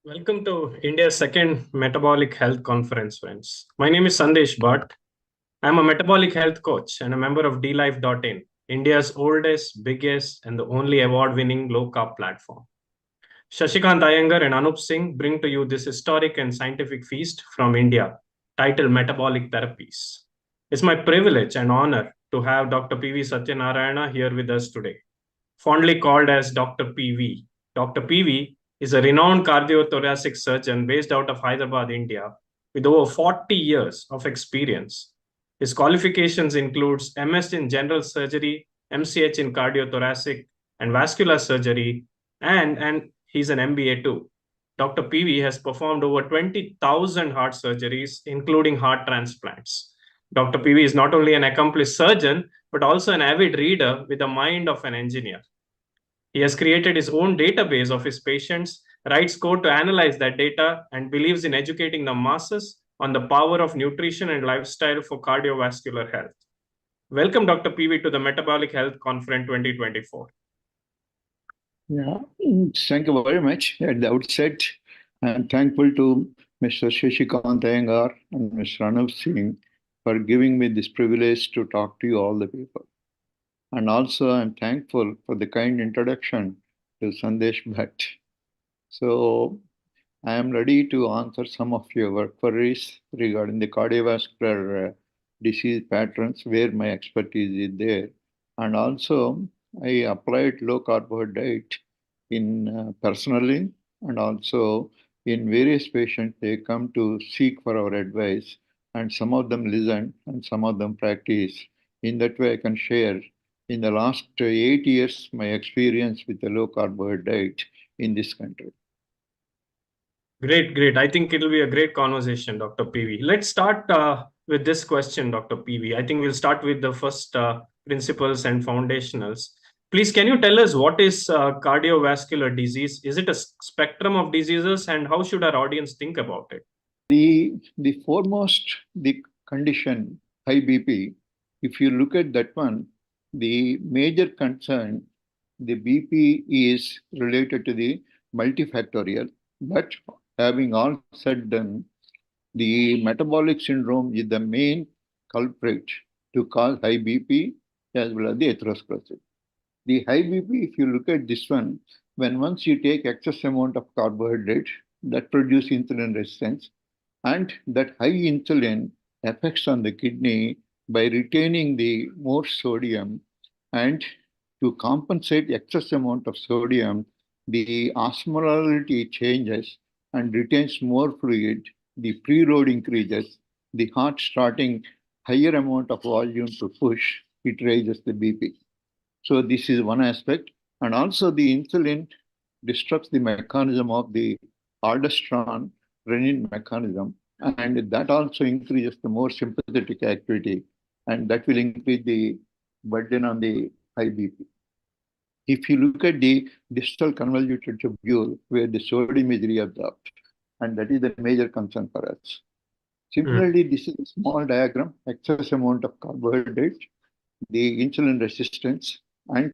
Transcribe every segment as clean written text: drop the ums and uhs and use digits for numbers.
Welcome to India's second Metabolic Health Conference, friends. My name is Sandesh Bhatt. I'm a metabolic health coach and a member of DLife.in, India's oldest, biggest, and the only award winning low carb platform. Shashikant Iyengar and Anup Singh bring to you this historic and scientific feast from India titled Metabolic Therapies. It's my privilege and honor to have Dr. PV Satyanarayana here with us today, fondly called as Dr. PV. Dr. PV is a renowned cardiothoracic surgeon based out of Hyderabad, India, with over 40 years of experience. His qualifications includes MS in general surgery, MCH in cardiothoracic and vascular surgery, and he's an MBA too. Dr. PV has performed over 20,000 heart surgeries, including heart transplants. Dr. PV is not only an accomplished surgeon, but also an avid reader with the mind of an engineer. He has created his own database of his patients, writes code to analyze that data, and believes in educating the masses on the power of nutrition and lifestyle for cardiovascular health. Welcome, Dr. PV, to the Metabolic Health Conference 2024. Yeah, thank you very much. At the outset, I'm thankful to Mr. Shashikant Iyengar and Mr. Anup Singh for giving me this privilege to talk to you all the people. And also, I'm thankful for the kind introduction to Sandesh Bhatt. So, I am ready to answer some of your queries regarding the cardiovascular disease patterns where my expertise is there. And also, I applied low carbohydrate diet in personally and also in various patients. They come to seek for our advice, and some of them listen and some of them practice. In that way, I can share in the last 8 years my experience with the low carbohydrate diet in this country. Great, great. I think it'll be a great conversation, Dr. PV. Let's start with this question, Dr. PV. I think we'll start with the first principles and foundationals. Please, can you tell us what is cardiovascular disease? Is it a spectrum of diseases, and how should our audience think about it? The foremost, the condition, high BP, if you look at that one, the major concern, the BP is related to the multifactorial. But having all said done, the metabolic syndrome is the main culprit to cause high BP as well as the atherosclerosis. The high BP, if you look at this one, when once you take excess amount of carbohydrate, that produce insulin resistance, and that high insulin affects on the kidney by retaining the more sodium, and to compensate excess amount of sodium, the osmolality changes and retains more fluid, the preload increases, the heart starting higher amount of volume to push, it raises the BP. So this is one aspect. And also the insulin disrupts the mechanism of the aldosterone renin mechanism, and that also increases the more sympathetic activity, and that will increase the burden on the high BP. If you look at the distal convoluted tubule where the sodium is reabsorbed, and that is the major concern for us. Similarly, this is a small diagram, excess amount of carbohydrate, the insulin resistance, and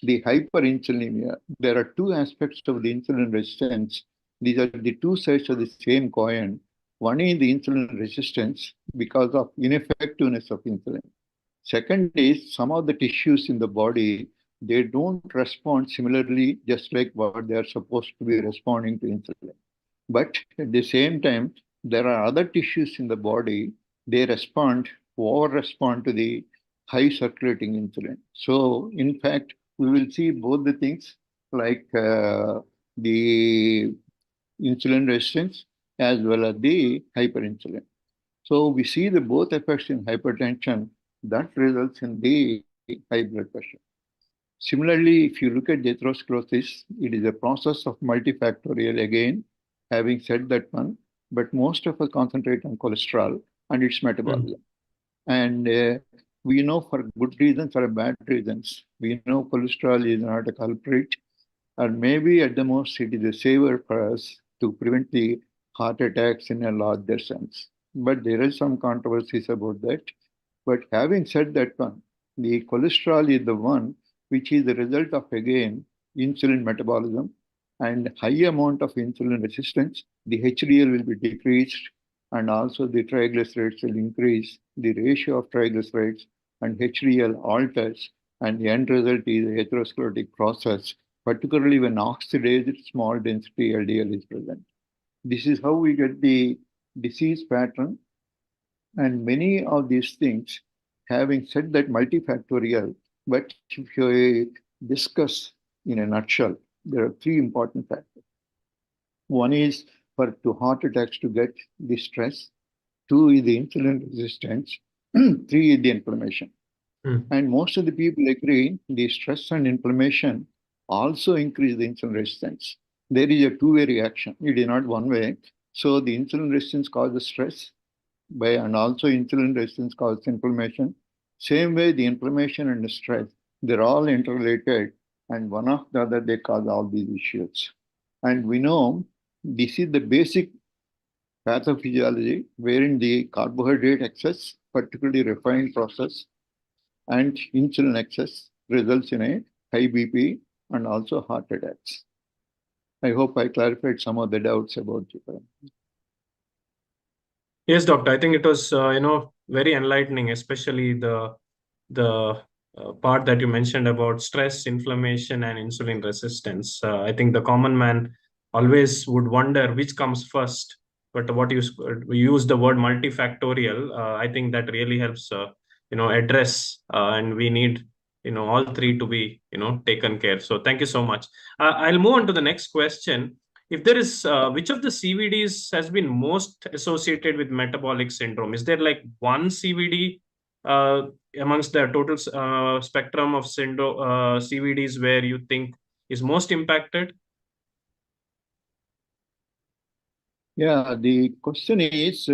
the hyperinsulinemia. There are two aspects of the insulin resistance. These are the two sides of the same coin. One is the insulin resistance because of ineffectiveness of insulin. Second is some of the tissues in the body, they don't respond similarly, just like what they are supposed to be responding to insulin. But at the same time, there are other tissues in the body, they over-respond to the high circulating insulin. So in fact, we will see both the things like the insulin resistance as well as the hyperinsulin. So we see the both effects in hypertension that results in the high blood pressure. Similarly, if you look at the atherosclerosis, it is a process of multifactorial again, having said that one, but most of us concentrate on cholesterol and its metabolism. And we know for good reasons or bad reasons, we know cholesterol is not a culprit, or maybe at the most it is a saver for us to prevent the heart attacks in a larger sense. But there is some controversies about that. But having said that one, the cholesterol is the one which is the result of, again, insulin metabolism, and high amount of insulin resistance, the HDL will be decreased, and also the triglycerides will increase. The ratio of triglycerides and HDL alters, and the end result is a atherosclerotic process, particularly when oxidized small density LDL is present. This is how we get the disease pattern. And many of these things, having said that multifactorial, but if you discuss in a nutshell, there are three important factors. One is for heart attacks to get the stress. Two is the insulin resistance. Three is the inflammation. And most of the people agree the stress and inflammation also increase the insulin resistance. There is a two-way reaction. It is not one way. So the insulin resistance causes stress, and also insulin resistance causes inflammation. Same way, the inflammation and the stress, they're all interrelated, and one after the other, they cause all these issues. And we know this is the basic pathophysiology, wherein the carbohydrate excess, particularly refined process, and insulin excess results in a high BP and also heart attacks. I hope I clarified some of the doubts about it. Yes, doctor. I think it was very enlightening, especially the part that you mentioned about stress, inflammation, and insulin resistance. I think the common man always would wonder which comes first. But what you use the word multifactorial, I think that really helps address, and we need all three to be taken care. So thank you so much. I'll move on to the next question. If there is, which of the CVDs has been most associated with metabolic syndrome? Is there like one CVD amongst the total spectrum of CVDs where you think is most impacted? Yeah, the question is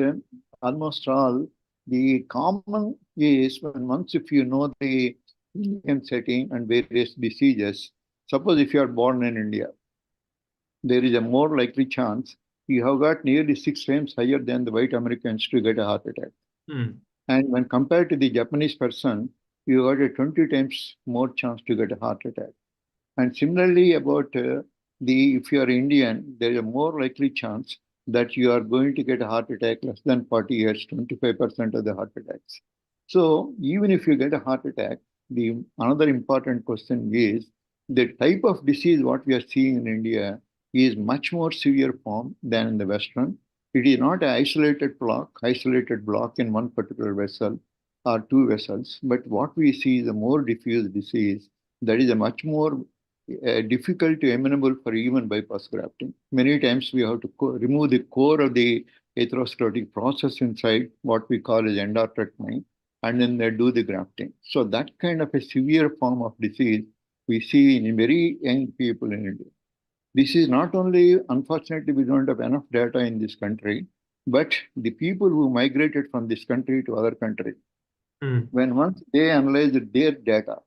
almost all. The common is once if you know the Indian setting and various diseases, suppose if you are born in India, there is a more likely chance you have got nearly 6 times higher than the white Americans to get a heart attack. And when compared to the Japanese person, you got a 20 times more chance to get a heart attack. And similarly, about if you are Indian, there is a more likely chance that you are going to get a heart attack less than 40 years, 25% of the heart attacks. So even if you get a heart attack, another important question is the type of disease what we are seeing in India is much more severe form than in the Western. It is not an isolated block in one particular vessel or two vessels, but what we see is a more diffuse disease that is a much more difficult to amenable for even bypass grafting. Many times we have to remove the core of the atherosclerotic process inside, what we call as endarterectomy, and then they do the grafting. So that kind of a severe form of disease we see in very young people in India. This is not only, unfortunately, we don't have enough data in this country, but the people who migrated from this country to other country, when once they analyzed their data,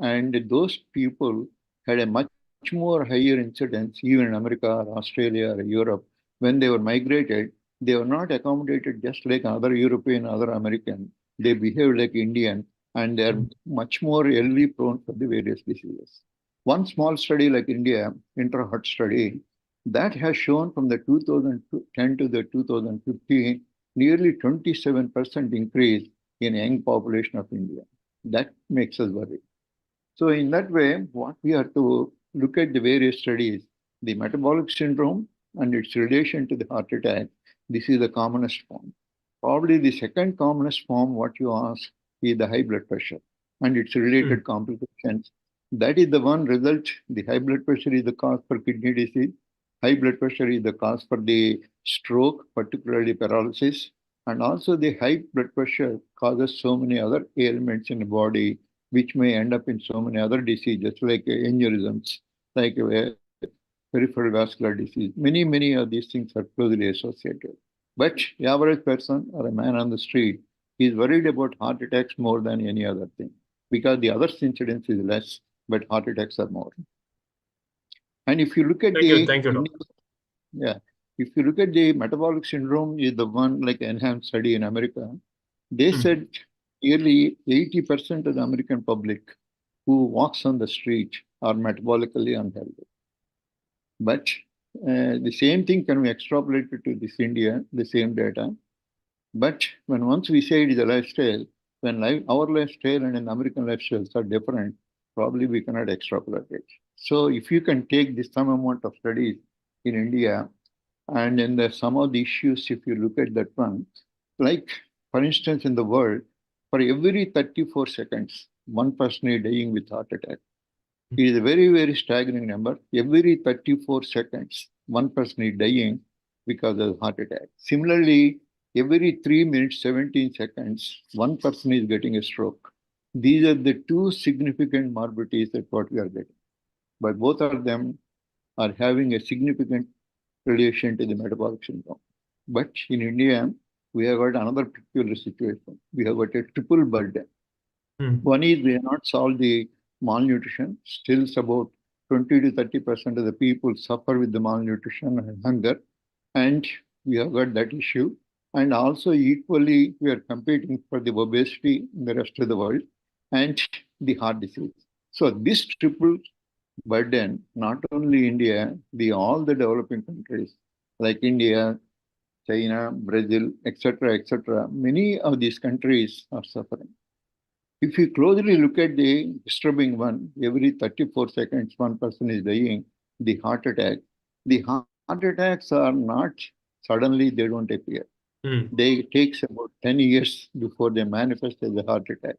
and those people had a much more higher incidence, even in America or Australia or Europe, when they were migrated, they were not accommodated just like other European, other American. They behaved like Indian, and they're much more early prone for the various diseases. One small study like India, intra-heart study, that has shown from the 2010 to the 2015, nearly 27% increase in young population of India. That makes us worry. So in that way, what we have to look at the various studies, the metabolic syndrome and its relation to the heart attack, this is the commonest form. Probably the second commonest form, what you ask, is the high blood pressure and its related complications. That is the one result. The high blood pressure is the cause for kidney disease. High blood pressure is the cause for the stroke, particularly paralysis. And also the high blood pressure causes so many other ailments in the body, which may end up in so many other diseases like aneurysms, like peripheral vascular disease. Many of these things are closely associated. But the average person or a man on the street is worried about heart attacks more than any other thing, because the other incidence is less, but heart attacks are more. And if you look at Thank you, yeah, if you look at the metabolic syndrome, is the one like enhanced study in America, they said nearly 80% of the American public who walks on the street are metabolically unhealthy. But the same thing can be extrapolated to this India, the same data. But when once we say it is a lifestyle, when our lifestyle and an American lifestyles are different, probably we cannot extrapolate it. So if you can take this some amount of studies in India, and in some of the issues, if you look at that one, like for instance, in the world, for every 34 seconds, one person is dying with heart attack. It is a very, very staggering number. Every 34 seconds, one person is dying because of heart attack. Similarly, every 3 minutes, 17 seconds, one person is getting a stroke. These are the two significant morbidities that what we are getting. But both of them are having a significant relation to the metabolic syndrome. But in India, we have got another peculiar situation. We have got a triple burden. One is we have not solved the malnutrition. Still, about 20 to 30% of the people suffer with the malnutrition and hunger. And we have got that issue. And also equally, we are competing for the obesity in the rest of the world and the heart disease. So this triple burden, not only India, all the developing countries like India, China, Brazil, etc., many of these countries are suffering. If you closely look at the disturbing one, every 34 seconds, one person is dying, the heart attack. The heart attacks are not suddenly, they don't appear. They takes about 10 years before they manifest as a heart attack.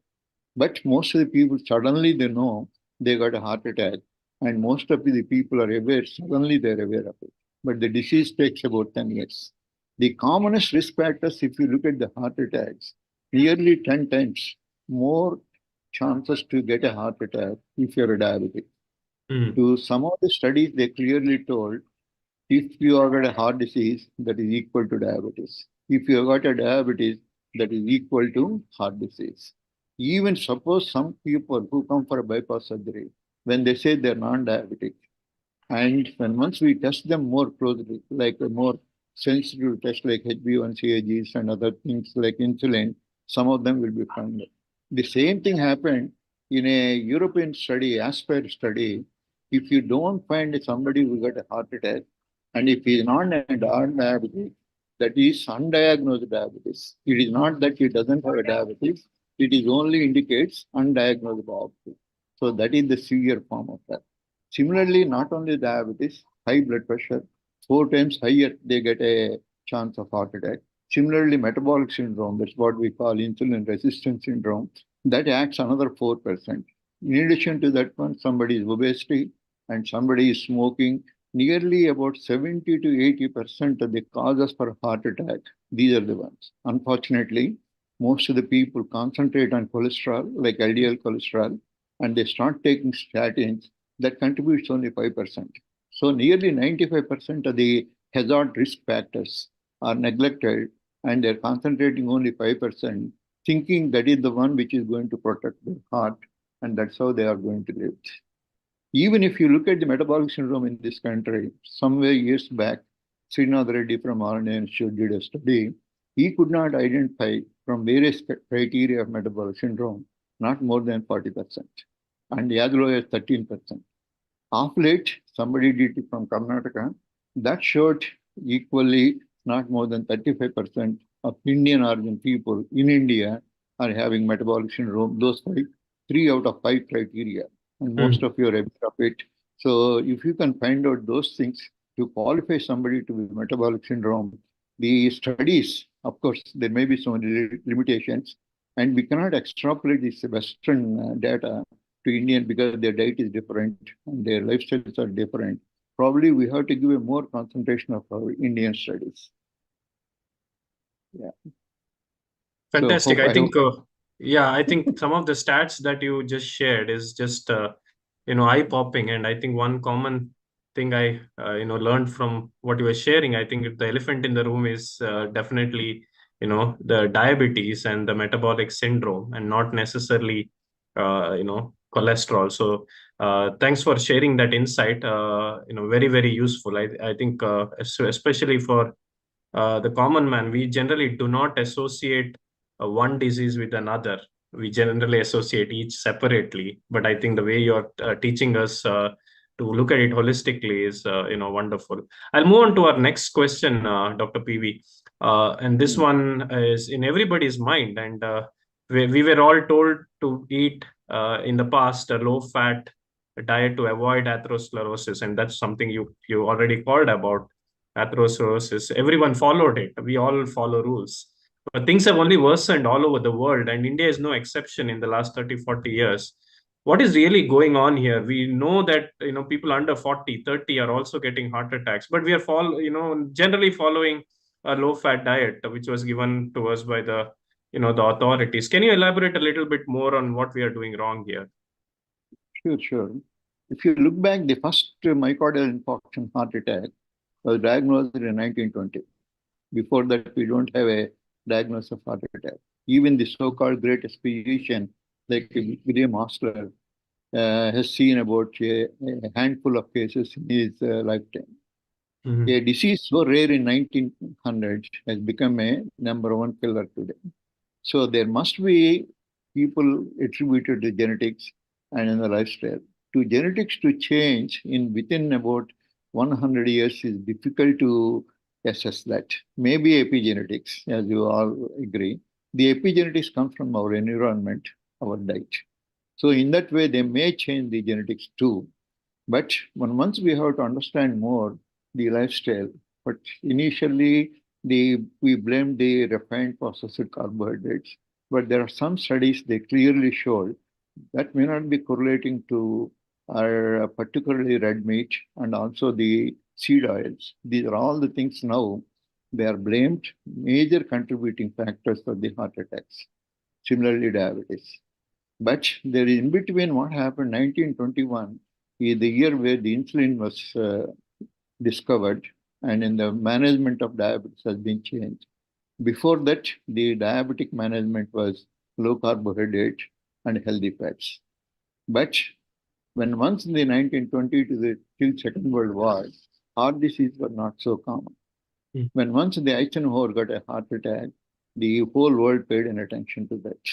But most of the people, suddenly they know they got a heart attack. And most of the people are aware, suddenly they're aware of it. But the disease takes about 10 years. The commonest risk factors, if you look at the heart attacks, nearly 10 times more chances to get a heart attack if you're a diabetic. To some of the studies, they clearly told if you have got a heart disease, that is equal to diabetes. If you have got a diabetes, that is equal to heart disease. Even suppose some people who come for a bypass surgery, when they say they're non-diabetic, and when once we test them more closely, like a more sensitive test like HbA1c and other things like insulin, some of them will be found. The same thing happened in a European study, ASPIRE study. If you don't find somebody who got a heart attack, and if he is non-diabetic, that is undiagnosed diabetes. It is not that he doesn't have a diabetes. It is only indicates undiagnosed diabetes. So that is the severe form of that. Similarly, not only diabetes, high blood pressure, 4 times higher, they get a chance of heart attack. Similarly, metabolic syndrome, that's what we call insulin resistance syndrome, that acts another 4%. In addition to that one, somebody is obesity and somebody is smoking. Nearly about 70 to 80% of the causes for heart attack, these are the ones. Unfortunately, most of the people concentrate on cholesterol, like LDL cholesterol, and they start taking statins that contributes only 5%. So nearly 95% of the hazard risk factors are neglected and they're concentrating only 5%, thinking that is the one which is going to protect their heart, and that's how they are going to live. Even if you look at the metabolic syndrome in this country, somewhere years back, Srinath Reddy from RNA Institute did a study. He could not identify from various criteria of metabolic syndrome, not more than 40%, and as low as 13%. Of late, somebody did it from Karnataka, that showed equally not more than 35% of Indian origin people in India are having metabolic syndrome, those 3 out of 5 criteria. And most of you are aware of it. So if you can find out those things to qualify somebody to be metabolic syndrome, the studies, of course, there may be some limitations, and we cannot extrapolate this Western data to Indian because their diet is different and their lifestyles are different. Probably we have to give a more concentration of our Indian studies. Yeah. Fantastic. So I think some of the stats that you just shared is just eye-popping, and I think one common thing I learned from what you were sharing, I think the elephant in the room is definitely the diabetes and the metabolic syndrome, and not necessarily cholesterol. So thanks for sharing that insight. Very, very useful. I think especially for the common man, we generally do not associate one disease with another. We generally associate each separately. But I think the way you're teaching us to look at it holistically is wonderful. I'll move on to our next question, Dr. PV. And this one is in everybody's mind. And we were all told to eat in the past a low-fat diet to avoid atherosclerosis, and that's something you already called about. Atherosclerosis, everyone followed it. We all follow rules. But things have only worsened all over the world, and India is no exception in the last 30-40 years. What is really going on here? We know that people under 40-30 are also getting heart attacks, but we are generally following a low-fat diet, which was given to us by the authorities. Can you elaborate a little bit more on what we are doing wrong here? Sure. If you look back, the first myocardial infarction heart attack was diagnosed in 1920. Before that, we don't have a diagnosis of heart attack. Even the so-called greatest physician, like William Osler, has seen about a handful of cases in his lifetime. Mhm. A disease so rare in 1900 has become a #1 killer today. So there must be people attributed to genetics and in the lifestyle. To genetics to change within about 100 years is difficult to assess that. Maybe epigenetics, as you all agree. The epigenetics comes from our environment, our diet. So in that way, they may change the genetics too. But once we have to understand more the lifestyle, but initially we blame the refined processed carbohydrates. But there are some studies they clearly showed that may not be correlating to our particularly red meat and also the seed oils. These are all the things now they are blamed major contributing factors for the heart attacks. Similarly, diabetes. But there is in between what happened 1921 is the year where the insulin was discovered and in the management of diabetes has been changed. Before that, the diabetic management was low carbohydrate and healthy fats. But when once in the 1920 to till Second World War, heart disease were not so common. When once the Eisenhower got a heart attack, the whole world paid an attention to that.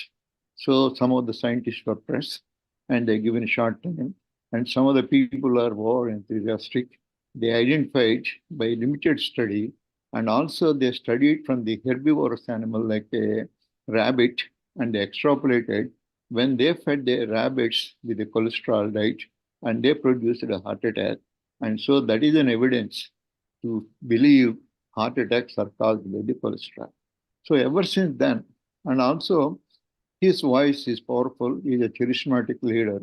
So some of the scientists were pressed and they given a short time. And some of the people are more enthusiastic. They identified by limited study, and also they studied from the herbivorous animal like a rabbit, and they extrapolated when they fed the rabbits with a cholesterol diet and they produced a heart attack. And so that is an evidence to believe heart attacks are caused by the cholesterol. So ever since then, and also his voice is powerful. He's a charismatic leader.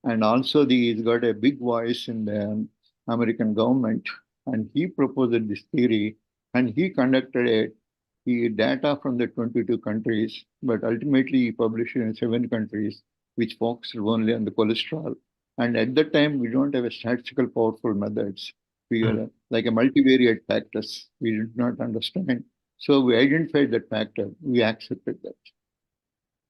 And also he's got a big voice in the American government. And he proposed this theory and he conducted data from the 22 countries, but ultimately he published it in 7 countries, which focused only on the cholesterol. And at that time, we don't have a statistical powerful methods. We are like a multivariate factors. We did not understand. So we identified that factor. We accepted that.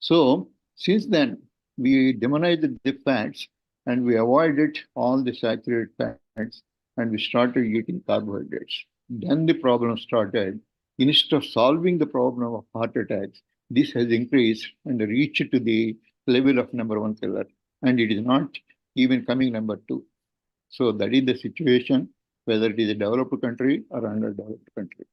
So since then, we demonized the fats and we avoided all the saturated fats and we started eating carbohydrates. Then the problem started. Instead of solving the problem of heart attacks, this has increased and reached to the level of #1 killer. And it is not even coming #2. So that is the situation, whether it is a developed country or underdeveloped country.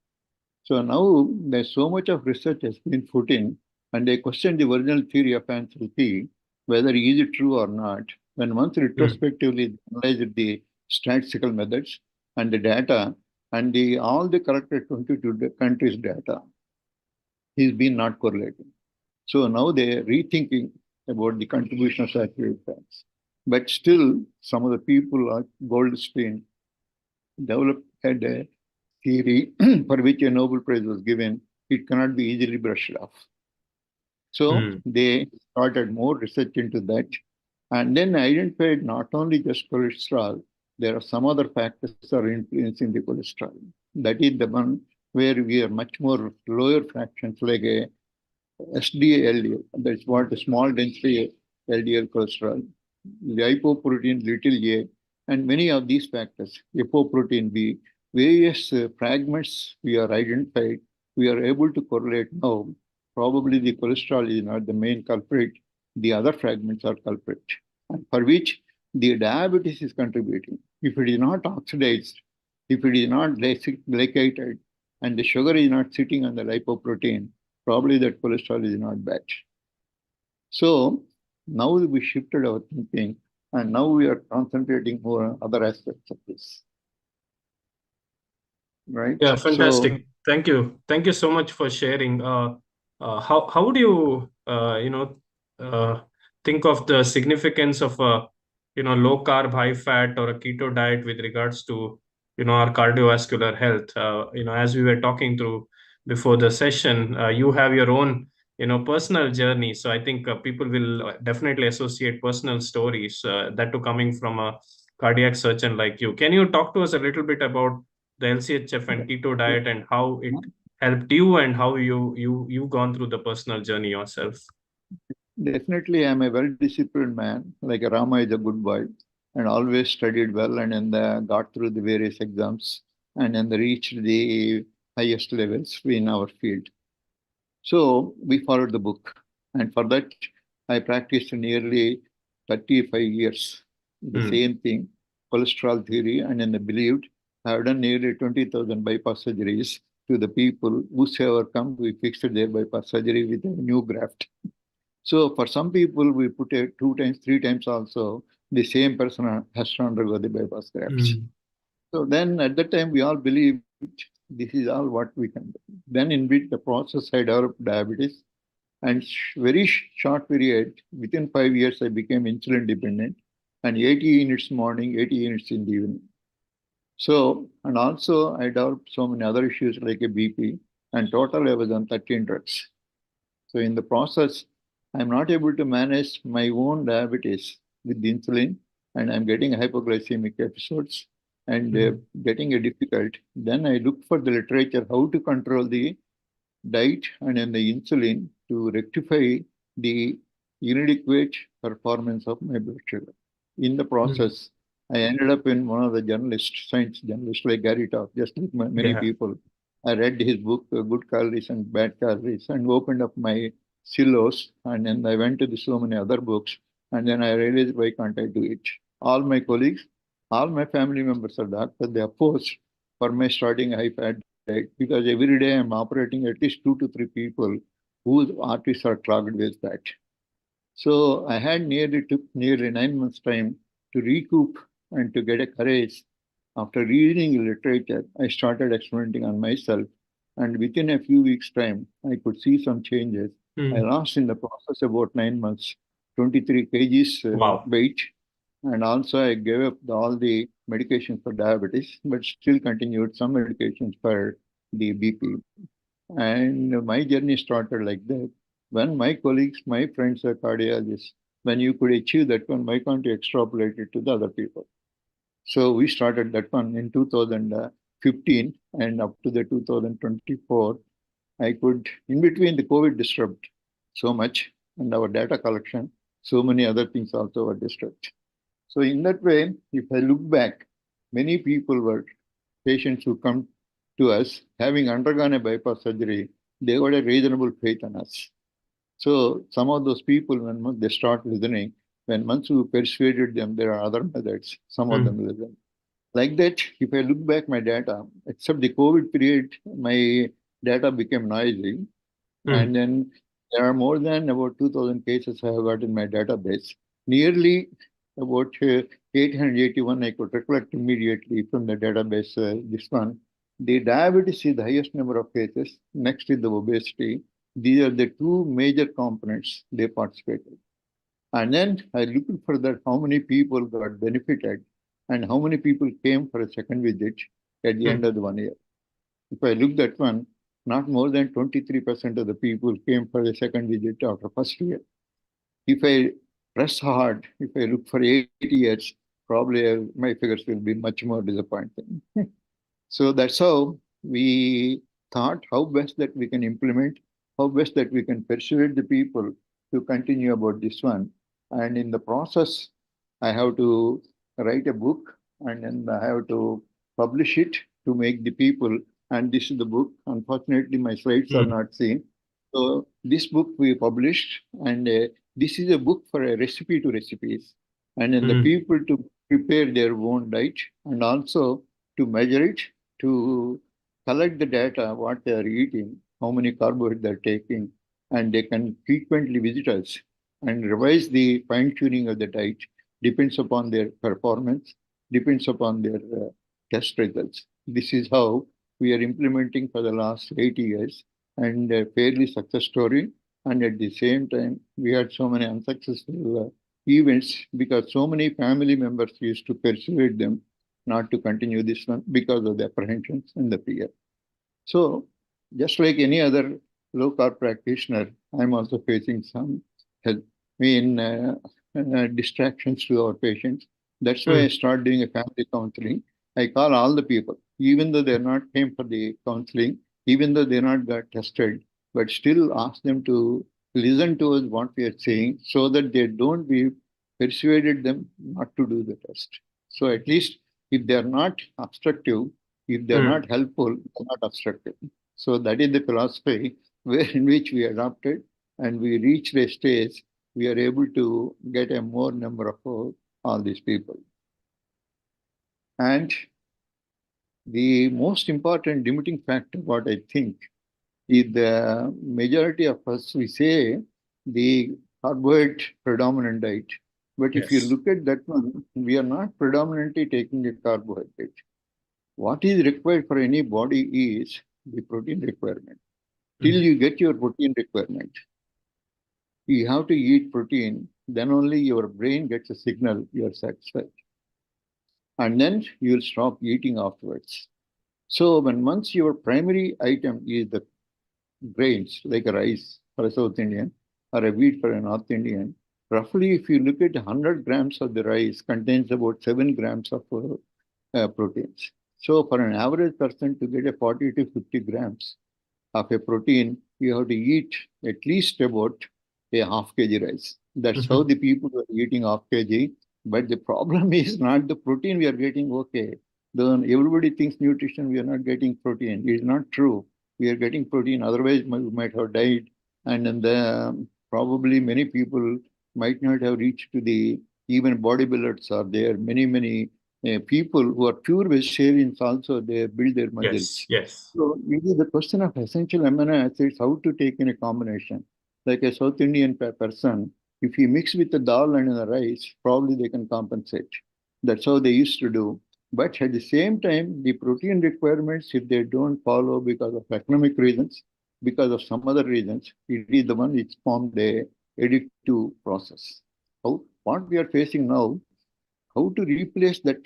So now there's so much of research has been put in, and they question the original theory of enthalpy, whether is it true or not. When once retrospectively analyzed the statistical methods and the data and all the corrected 22 countries' data, is been not correlating. So now they're rethinking about the contribution of saturated fats. But still, some of the people like Goldstein had a theory for which a Nobel Prize was given. It cannot be easily brushed off. So they started more research into that and then identified not only just cholesterol, there are some other factors that are influencing the cholesterol. That is the one where we are much more lower fractions like a SDLDL, that's what the small density LDL cholesterol, lipoprotein little a, and many of these factors, lipoprotein B, various fragments we are identified, we are able to correlate now. Probably the cholesterol is not the main culprit, the other fragments are culprit, and for which the diabetes is contributing. If it is not oxidized, if it is not glycated, and the sugar is not sitting on the lipoprotein, probably that cholesterol is not bad. So now we shifted our thinking, and now we are concentrating more on other aspects of this. Right? Yeah, fantastic. So, Thank you so much for sharing. How would you think of the significance of a low carb, high fat, or a keto diet with regards to our cardiovascular health? As we were talking through before the session, you have your own personal journey. So I think people will definitely associate personal stories that to coming from a cardiac surgeon like you. Can you talk to us a little bit about the LCHF and keto diet and how it helped you and how you've gone through the personal journey yourself? definitely, I'm a well-disciplined man. Like Rama is a good boy, and always studied well, and then got through the various exams, and then reached the highest levels in our field. So we followed the book, and for that, I practiced nearly 35 years. The same thing, cholesterol theory, and then I believed I have done nearly 20,000 bypass surgeries to the people whosoever come. We fixed their bypass surgery with a new graft. So for some people, we put it 2 times, 3 times also. The same person has to undergo the bypass grafts. So then at that time, we all believed this is all what we can do. Then in which the process, I developed diabetes. And very short period, within 5 years, I became insulin dependent. And 80 units morning, 80 units in the evening. So, and also I developed so many other issues like a BP. And total I was on 13 drugs. So in the process, I'm not able to manage my own diabetes with the insulin, and I'm getting hypoglycemic episodes and getting it difficult. Then I look for the literature, how to control the diet and then the insulin to rectify the inadequate performance of my blood sugar. In the process, I ended up in one of the journalists, science journalists like Gary Top, just like many people. I read his book, Good Calories and Bad Calories, and opened up my silos, and then I went to so many other books, and then I realized, why can't I do it? All my colleagues, all my family members are doctors, they are opposed for my starting a high fat diet, because every day I'm operating at least 2 to 3 people whose arteries are clogged with fat. So I had took nearly 9 months time to recoup and to get a courage. After reading the literature, I started experimenting on myself, and within a few weeks' time, I could see some changes. I lost in the process about 9 months, 23 kgs weight, and also I gave up all the medications for diabetes, but still continued some medications for the BP. And my journey started like that. When my colleagues, my friends are cardiologists, when you could achieve that one, why can't you extrapolate it to the other people? So we started that one in 2015, and up to the 2024, I could, in between the COVID disrupt so much, and our data collection, so many other things also were disturbed. So in that way, if I look back, many people were patients who come to us having undergone a bypass surgery, they got a reasonable faith in us. So some of those people, when they start listening, when once we persuaded them, there are other methods, some of them listen. Like that, if I look back my data, except the COVID period, my data became noisy. And then there are more than about 2,000 cases I have got in my database. Nearly about 881 I could recollect immediately from the database, this one. The diabetes is the highest number of cases. Next is the obesity. These are the two major components they participated. And then I looked for that, how many people got benefited and how many people came for a second visit at the end of the 1 year. If I looked at one, not more than 23% of the people came for the second visit after first year. If I press hard, if I look for 8 years, probably my figures will be much more disappointing. So that's how we thought how best that we can implement, how best that we can persuade the people to continue about this one. And in the process, I have to write a book, and then I have to publish it to make the people. And this is the book. Unfortunately, my slides are not seen. So this book we published, and this is a book for a recipe to recipes. And then the people to prepare their own diet and also to measure it, to collect the data, what they are eating, how many carbohydrates they're taking, and they can frequently visit us and revise the fine-tuning of the diet, depends upon their performance, depends upon their test results. This is how we are implementing for the last 80 years and a fairly success story. And at the same time, we had so many unsuccessful events because so many family members used to persuade them not to continue this one because of the apprehensions and the fear. So, just like any other low carb practitioner, I'm also facing some health distractions to our patients. That's why I start doing a family counseling. I call all the people, even though they're not came for the counseling, even though they're not got tested, but still ask them to listen to us what we are saying so that they don't be persuaded them not to do the test. So at least if they're not obstructive, if they're not helpful, they're not obstructive. So that is the philosophy in which we adopted, and we reached a stage we are able to get a more number of all these people. And the most important limiting factor, what I think, is the majority of us, we say the carbohydrate predominant diet. But if you look at that one, we are not predominantly taking a carbohydrate. What is required for any body is the protein requirement. Till you get your protein requirement, you have to eat protein, then only your brain gets a signal you are satisfied. And then you'll stop eating afterwards. So when once your primary item is the grains, like a rice for a South Indian or a wheat for a North Indian, roughly if you look at 100 grams of the rice contains about 7 grams of proteins. So for an average person to get a 40 to 50 grams of a protein, you have to eat at least about a half kg rice. That's how the people are eating half kg. But the problem is not the protein we are getting, okay. Then everybody thinks nutrition, we are not getting protein. It is not true. We are getting protein, otherwise we might have died. And then probably many people might not have reached to the, even bodybuilders are there, many people who are pure vegetarians also, they build their muscles. Yes. So it is the question of essential amino acids, how to take in a combination. Like a South Indian person, if you mix with the dal and the rice, probably they can compensate. That's how they used to do. But at the same time, the protein requirements, if they don't follow because of economic reasons, because of some other reasons, it is the one which formed a addictive process. What we are facing now, how to replace that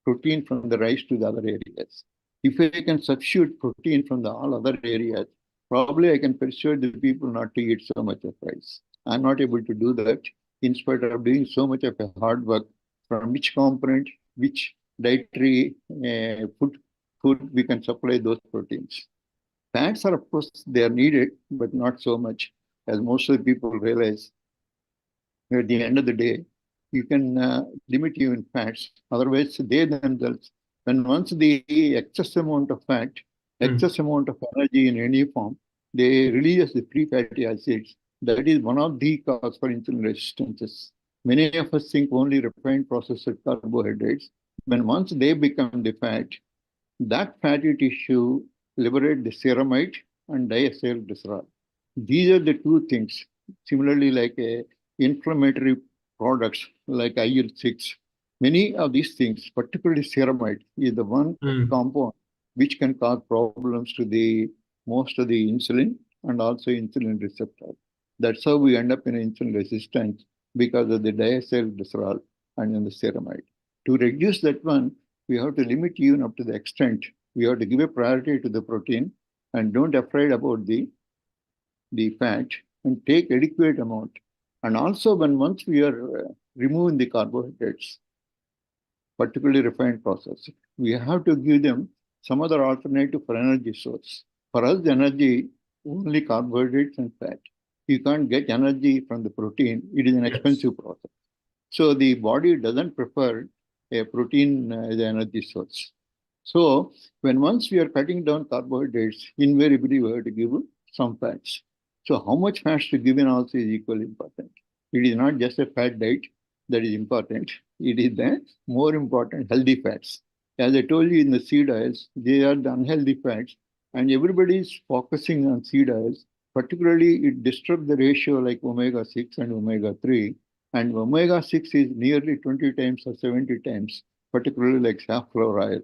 protein from the rice to the other areas. If I can substitute protein from the all other areas, probably I can persuade the people not to eat so much of rice. I'm not able to do that in spite of doing so much of a hard work from which component, which dietary food we can supply those proteins. Fats are, of course, they are needed, but not so much, as most of the people realize. At the end of the day, you can limit even fats. Otherwise, they themselves, when once the excess amount of fat, excess amount of energy in any form, they release the free fatty acids. That is one of the cause for insulin resistances. Many of us think only refined processed carbohydrates. When once they become the fat, that fatty tissue liberate the ceramide and diacylglycerol. These are the two things. Similarly, like inflammatory products like IL-6, many of these things, particularly ceramide, is the one compound which can cause problems to the most of the insulin and also insulin receptor. That's how we end up in insulin resistance because of the diacylglycerol and then the ceramide. To reduce that one, we have to limit even up to the extent we have to give a priority to the protein and don't afraid about the fat and take adequate amount. And also when once we are removing the carbohydrates, particularly refined process, we have to give them some other alternative for energy source. For us, the energy, only carbohydrates and fat. You can't get energy from the protein. It is an expensive process. So the body doesn't prefer a protein as an energy source. So when once we are cutting down carbohydrates, invariably we have to give some fats. So how much fats to give in also is equally important. It is not just a fat diet. that is important. It is the more important healthy fats. As I told you in the seed oils, they are the unhealthy fats, and everybody is focusing on seed oils. Particularly, it disturbs the ratio like omega-6 and omega-3. And omega-6 is nearly 20 times or 70 times, particularly like safflower oil.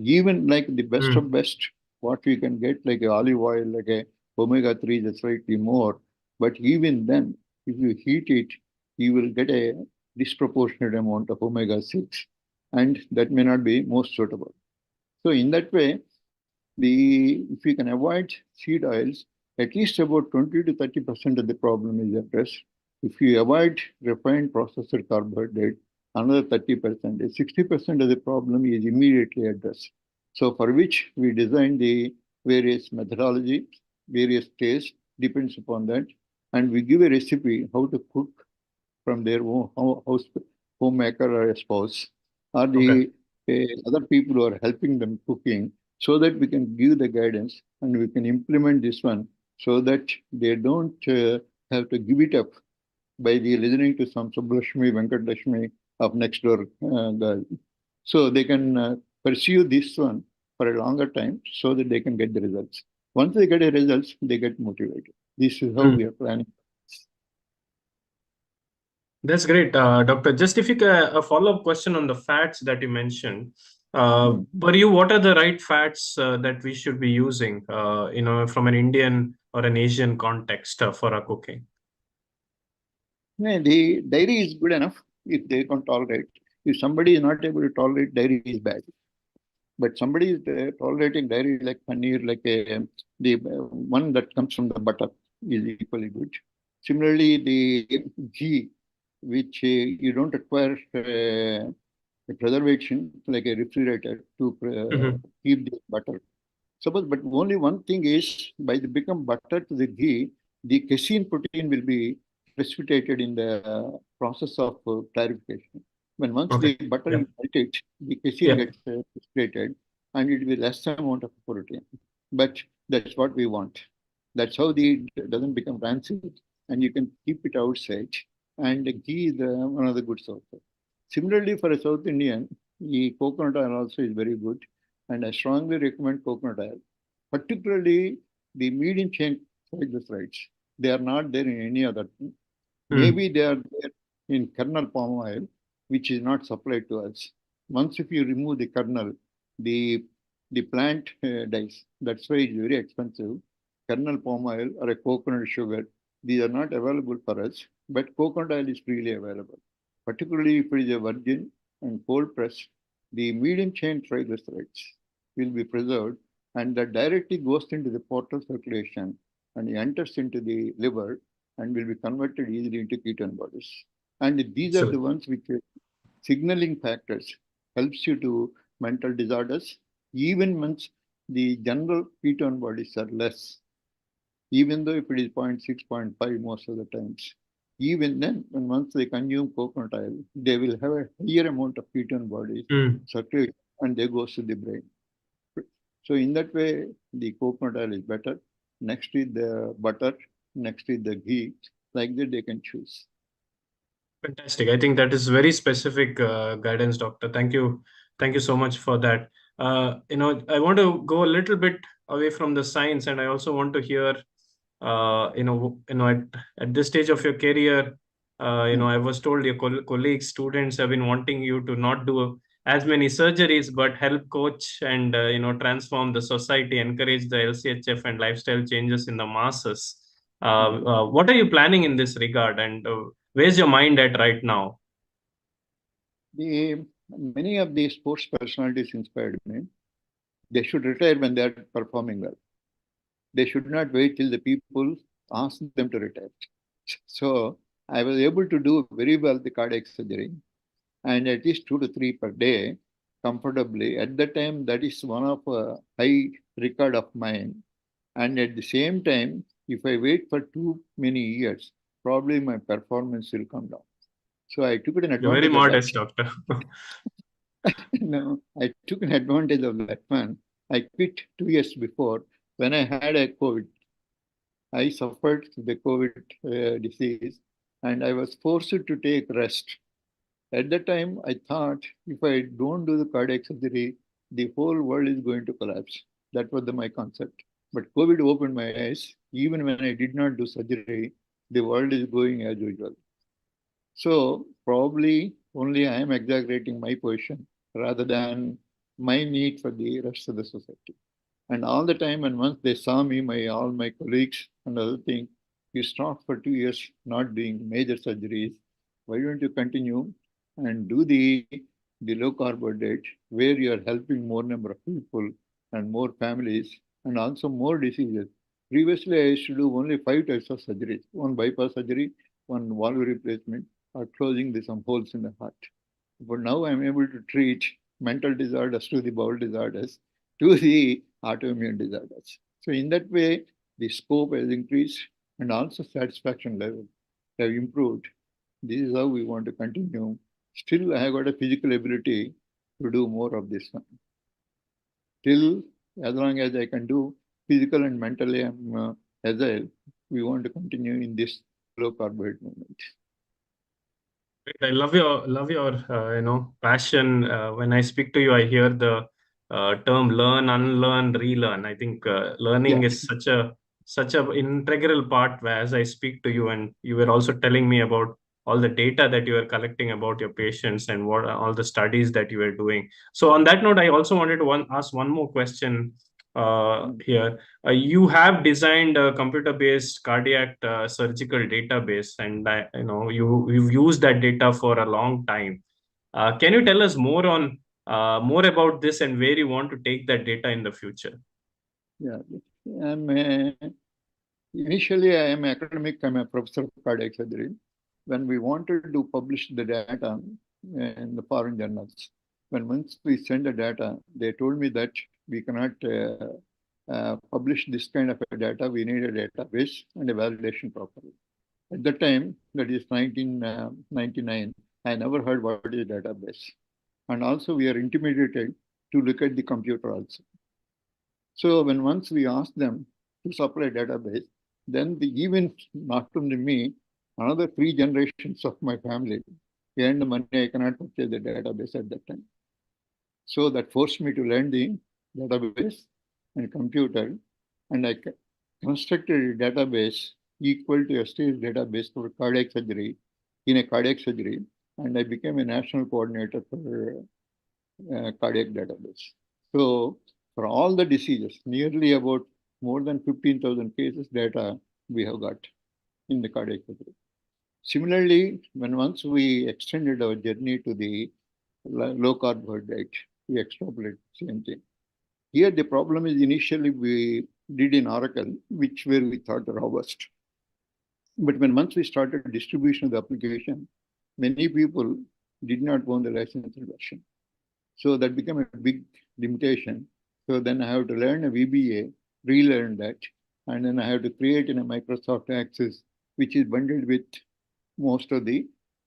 Even like the best of best, what we can get, like olive oil, like a omega-3 is slightly more. But even then, if you heat it, you will get a disproportionate amount of omega-6, and that may not be most suitable. So in that way, if you can avoid seed oils, at least about 20 to 30% of the problem is addressed. If you avoid refined processed carbohydrate, another 30%, 60% of the problem is immediately addressed. So for which we design the various methodology, various tastes, depends upon that. And we give a recipe how to cook from their own homemaker or a spouse, or the other people who are helping them cooking, so that we can give the guidance and we can implement this one so that they don't have to give it up by the listening to some Subbulakshmi, Venkatashmi of next door girl. So they can pursue this one for a longer time so that they can get the results. Once they get the results, they get motivated. This is how we are planning. That's great, Doctor. Just if you can, a follow-up question on the fats that you mentioned. For you, what are the right fats that we should be using, from an Indian or an Asian context for our cooking? Yeah, the dairy is good enough if they can tolerate. If somebody is not able to tolerate, dairy is bad. But somebody is tolerating dairy like paneer, like the one that comes from the butter is equally good. Similarly, the ghee, which you don't require a preservation like a refrigerator to keep the butter. Suppose, but only one thing is, by the become butter to the ghee, the casein protein will be precipitated in the process of clarification. When once the butter is melted, the casein gets precipitated, and it will be less amount of protein. But that's what we want. That's how it doesn't become rancid, and you can keep it outside. And the ghee is one of the good sources. Similarly, for a South Indian, the coconut oil also is very good, and I strongly recommend coconut oil, particularly the medium chain triglycerides. They are not there in any other thing. Maybe they are there in kernel palm oil, which is not supplied to us. Once if you remove the kernel, the plant dies. That's why it's very expensive. Kernel palm oil or a coconut sugar, these are not available for us, but coconut oil is freely available. Particularly if it is a virgin and cold pressed, the medium chain triglycerides will be preserved, and that directly goes into the portal circulation and enters into the liver and will be converted easily into ketone bodies. And these are the ones which are signaling factors, helps you to mental disorders, even once the general ketone bodies are less, even though if it is 0.6, 0.5 most of the times. Even then, when once they consume coconut oil, they will have a higher amount of ketone bodies circulate, and they go to the brain. So in that way, the coconut oil is better. Next is the butter, next is the ghee. Like that, they can choose. Fantastic. I think that is very specific guidance, Doctor. Thank you. Thank you so much for that. I want to go a little bit away from the science, and I also want to hear, at this stage of your career, I was told your colleagues, students have been wanting you to not do as many surgeries, but help coach and, transform the society, encourage the LCHF and lifestyle changes in the masses. What are you planning in this regard, and where's your mind at right now? Many of the sports personalities inspired me. They should retire when they are performing well. They should not wait till the people ask them to retire. So I was able to do very well the cardiac surgery, and at least 2 to 3 per day comfortably. At that time, that is one of a high record of mine. And at the same time, if I wait for too many years, probably my performance will come down. So I took an advantage. You're very modest, Doctor. No, I took an advantage of that one. I quit 2 years before when I had a COVID. I suffered the COVID disease, and I was forced to take rest. At that time, I thought if I don't do the cardiac surgery, the whole world is going to collapse. That was my concept. But COVID opened my eyes. Even when I did not do surgery, the world is going as usual. So probably only I am exaggerating my position rather than my need for the rest of the society. And all the time, and once they saw me, all my colleagues and other things, you stopped for 2 years not doing major surgeries. Why don't you continue and do the low carb diet where you are helping more number of people and more families and also more diseases. Previously, I used to do only 5 types of surgeries: one bypass surgery, one valve replacement, or closing some holes in the heart. But now I'm able to treat mental disorders to the bowel disorders to the autoimmune disorders. So in that way, the scope has increased and also satisfaction level have improved. This is how we want to continue. Still, I have got a physical ability to do more of this one. Till as long as I can do physical and mentally, I'm agile. We want to continue in this low carbohydrate movement. I love your passion. When I speak to you, I hear the term learn, unlearn, relearn. I think learning Yeah. is such a integral part. Where as I speak to you, and you were also telling me about all the data that you are collecting about your patients and what all the studies that you are doing. So on that note, I also wanted to ask one more question here. You have designed a computer-based cardiac surgical database, and you've used that data for a long time. Can you tell us more about this and where you want to take that data in the future? Yeah. Initially, I am academic. I'm a professor of cardiac surgery. When we wanted to publish the data in the foreign journals, once we send the data, they told me that we cannot publish this kind of a data. We need a database and a validation properly. At that time, that is 1999, I never heard what is a database. And also, we are intimidated to look at the computer also. So once we asked them to supply database, then even not only me, another 3 generations of my family earned the money. I cannot purchase the database at that time. So that forced me to learn the database and computer, and I constructed a database equal to a state database for cardiac surgery in a cardiac surgery, and I became a national coordinator for cardiac database. So for all the diseases, nearly about more than 15,000 cases data we have got in the cardiac surgery. Similarly, once we extended our journey to the low carbohydrate, we extrapolate same thing. Here the problem is initially we did in Oracle, where we thought robust. But once we started distribution of the application, many people did not own the licensed version. So that became a big limitation. So then I have to learn a VBA, relearn that, and then I have to create in a Microsoft Access, which is bundled with most of the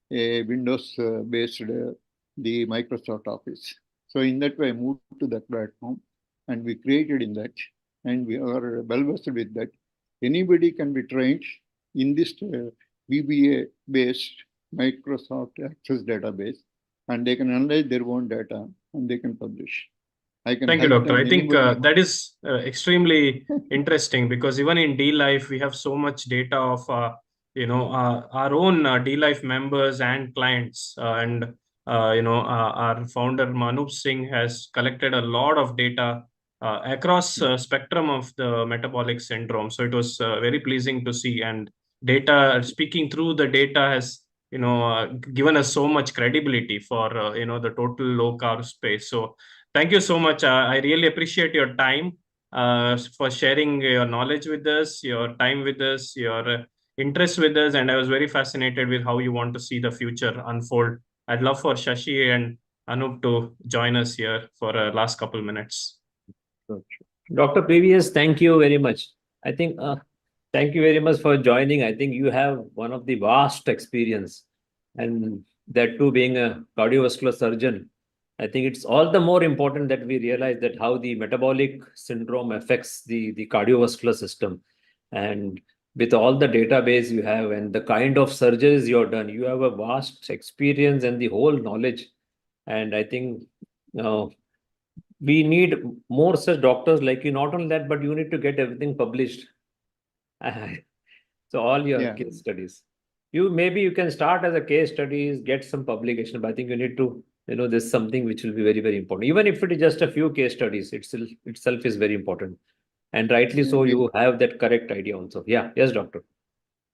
Windows-based the Microsoft Office. So in that way, I moved to that platform, and we created in that, and we are well-versed with that. Anybody can be trained in this VBA-based Microsoft Access database, and they can analyze their own data and they can publish. Thank you, Doctor. I think that is extremely interesting, because even in D-Life, we have so much data of our own D-Life members and clients. Our founder Manup Singh has collected a lot of data across spectrum of the metabolic syndrome. So it was very pleasing to see, and data speaking through the data has given us so much credibility for the total low carb space. So thank you so much. I really appreciate your time for sharing your knowledge with us, your time with us, your interest with us, and I was very fascinated with how you want to see the future unfold. I'd love for Shashi and Anup to join us here for a last couple minutes. Dr. Previous, thank you very much. I think thank you very much for joining. I think you have one of the vast experience, and that too being a cardiovascular surgeon. I think it's all the more important that we realize that how the metabolic syndrome affects the cardiovascular system. And with all the database you have and the kind of surgeries you have done, you have a vast experience and the whole knowledge. And I think we need more such doctors like you. Not only that, but you need to get everything published. So all your Yeah. case studies. Maybe you can start as a case studies, get some publication, but I think you need to, this is something which will be very, very important. Even if it is just a few case studies, itself is very important. And rightly so, you have that correct idea also. Yeah. Yes, doctor.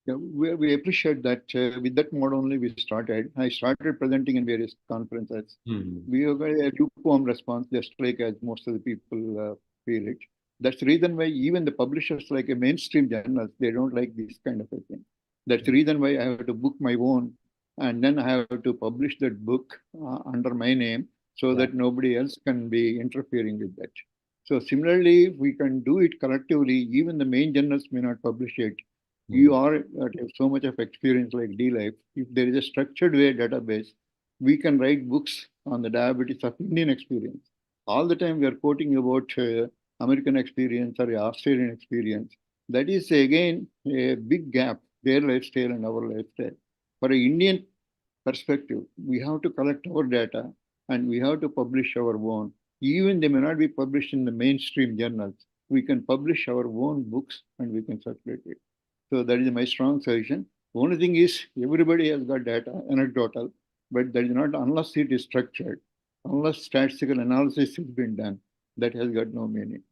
Yeah, we appreciate that. With that mode only we started. I started presenting in various conferences. We have got a lukewarm response, just like as most of the people feel it. That's the reason why even the publishers, like a mainstream journals, they don't like this kind of a thing. That's the reason why I have to book my own, and then I have to publish that book under my name, so that nobody else can be interfering with that. So similarly, we can do it collectively. Even the main journals may not publish it. You have so much of experience like D-Life. If there is a structured way database, we can write books on the diabetes of Indian experience. All the time we are quoting about American experience or Australian experience. That is again a big gap, their lifestyle and our lifestyle. For an Indian perspective, we have to collect our data and we have to publish our own. Even they may not be published in the mainstream journals. We can publish our own books and we can circulate it. So that is my strong suggestion. The only thing is everybody has got data, anecdotal, but that is not unless it is structured, unless statistical analysis has been done, that has got no meaning.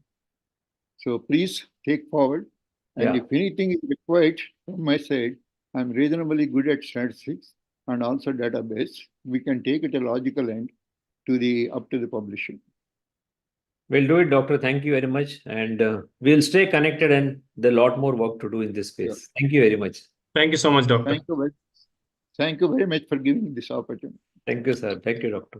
So please take forward. And if anything is required from my side, I'm reasonably good at statistics and also database. We can take it a logical end to up to the publishing. We'll do it, doctor. Thank you very much. And we'll stay connected, and there's a lot more work to do in this space. Yeah. Thank you very much. Thank you so much, doctor. Thank you very much for giving this opportunity. Thank you, sir. Thank you, doctor.